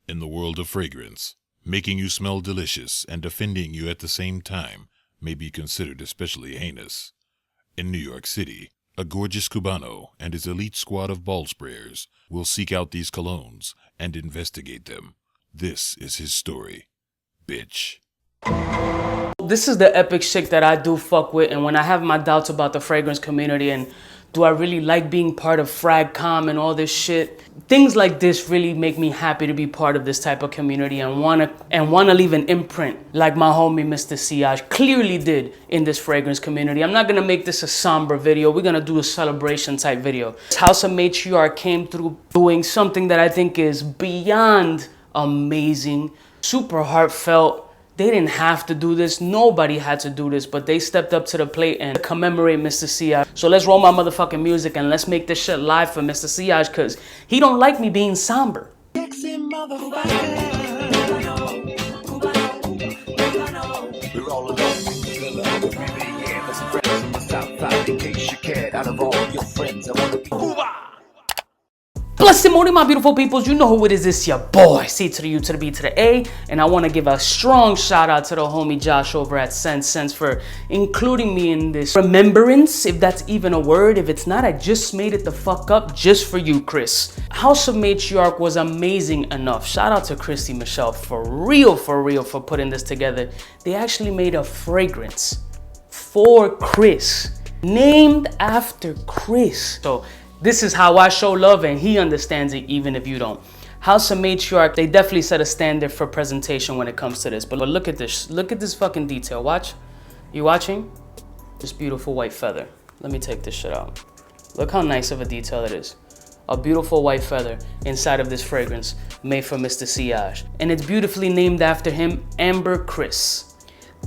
In the world of fragrance, making you smell delicious and offending you at the same time may be considered especially heinous. In New York City, a gorgeous Cubano and his elite squad of ball sprayers will seek out these colognes and investigate them. This is his story. Bitch. This is the epic shit that I do fuck with, and when I have my doubts about the fragrance community and do I really like being part of FragCom and all this shit, things like this really make me happy to be part of this type of community and wanna leave an imprint like my homie Mr. Sillage clearly did in this fragrance community. I'm not gonna make this a somber video. We're gonna do a celebration type video. House of Matriarch came through doing something that I think is beyond amazing, super heartfelt. They didn't have to do this. Nobody had to do this, but they stepped up to the plate and commemorate Mr. Sillage. So let's roll my motherfucking music and let's make this shit live for Mr. Sillage, because he don't like me being somber. Blessed morning, my beautiful peoples. You know who it is. It's your boy, C to the U to the B to the A. And I want to give a strong shout out to the homie Josh over at Sense for including me in this remembrance, if that's even a word. If it's not, I just made it the fuck up just for you, Chris. House of Matriarch was amazing enough. Shout out to Christy Michelle for real for putting this together. They actually made a fragrance for Chris, named after Chris. So this is how I show love, and he understands it even if you don't. House of Matriarch, they definitely set a standard for presentation when it comes to this. But look at this. Look at this fucking detail. Watch. You watching? This beautiful white feather. Let me take this shit out. Look how nice of a detail it is. A beautiful white feather inside of this fragrance made for Mr. Sillage. And it's beautifully named after him, Amber Chris.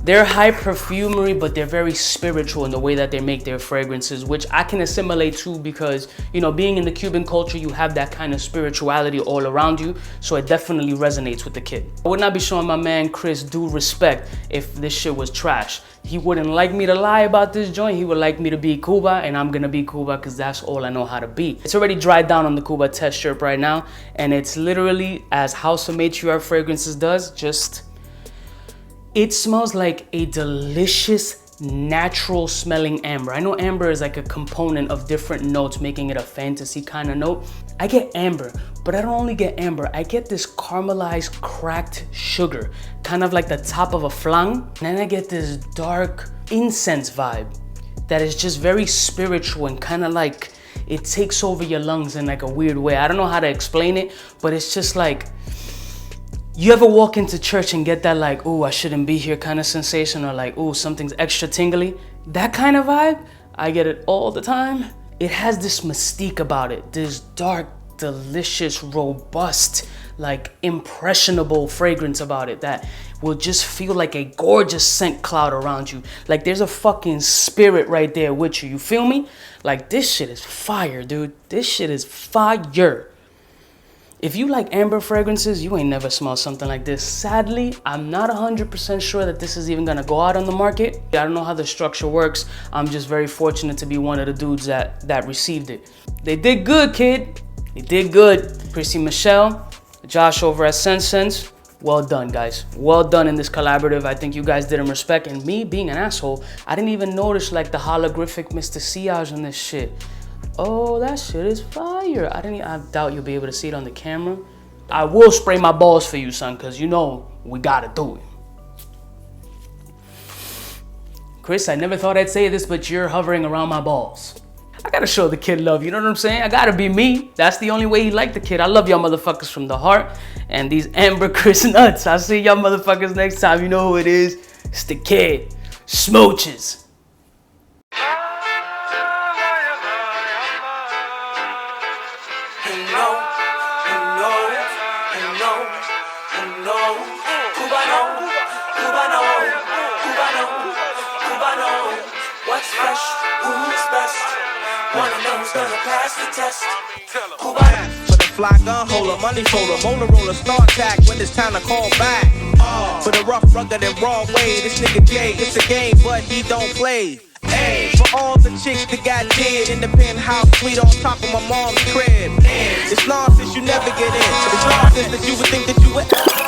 They're high perfumery, but they're very spiritual in the way that they make their fragrances, which I can assimilate to because, you know, being in the Cuban culture, you have that kind of spirituality all around you. So it definitely resonates with the kid. I would not be showing my man Chris due respect if this shit was trash. He wouldn't like me to lie about this joint. He would like me to be Cuba, and I'm gonna be Cuba because that's all I know how to be. It's already dried down on the Cuba test strip right now, and it's literally as House of Matriarch fragrances does, just it smells like a delicious, natural smelling amber. I know amber is like a component of different notes, making it a fantasy kind of note. I get amber, but I don't only get amber. I get this caramelized, cracked sugar, kind of like the top of a flan. And then I get this dark incense vibe that is just very spiritual and kind of like it takes over your lungs in like a weird way. I don't know how to explain it, but it's just like, you ever walk into church and get that like, oh, I shouldn't be here kind of sensation, or like, oh, something's extra tingly? That kind of vibe, I get it all the time. It has this mystique about it, this dark, delicious, robust, like impressionable fragrance about it that will just feel like a gorgeous scent cloud around you. Like there's a fucking spirit right there with you, you feel me? Like this shit is fire, dude. This shit is fire. If you like amber fragrances, you ain't never smelled something like this. Sadly, I'm not 100% sure that this is even gonna go out on the market. I don't know how the structure works. I'm just very fortunate to be one of the dudes that received it. They did good, kid. They did good. Christy Michelle, Josh over at Sense. Well done, guys. Well done in this collaborative. I think you guys did him respect. And me being an asshole, I didn't even notice like the holographic Mr. Sillage on this shit. Oh, that shit is fire. I doubt you'll be able to see it on the camera. I will spray my balls for you, son, because you know we gotta do it. Chris, I never thought I'd say this, but you're hovering around my balls. I gotta show the kid love, you know what I'm saying? I gotta be me. That's the only way he liked the kid. I love y'all motherfuckers from the heart. And these Amber Chris nuts. I'll see y'all motherfuckers next time. You know who it is. It's the kid. Smooches. What's fresh? Who's best? Wanna know who's gonna pass the test? For the fly gun holder, money folder, motor roller, start tack when it's time to call back. For the rough, rugged, and raw way, this nigga Jay, it's a game, but he don't play. Hey, all the chicks that got dead in the penthouse suite on top of my mom's crib. It's nonsense, you never get in. It's nonsense that you would think that you would.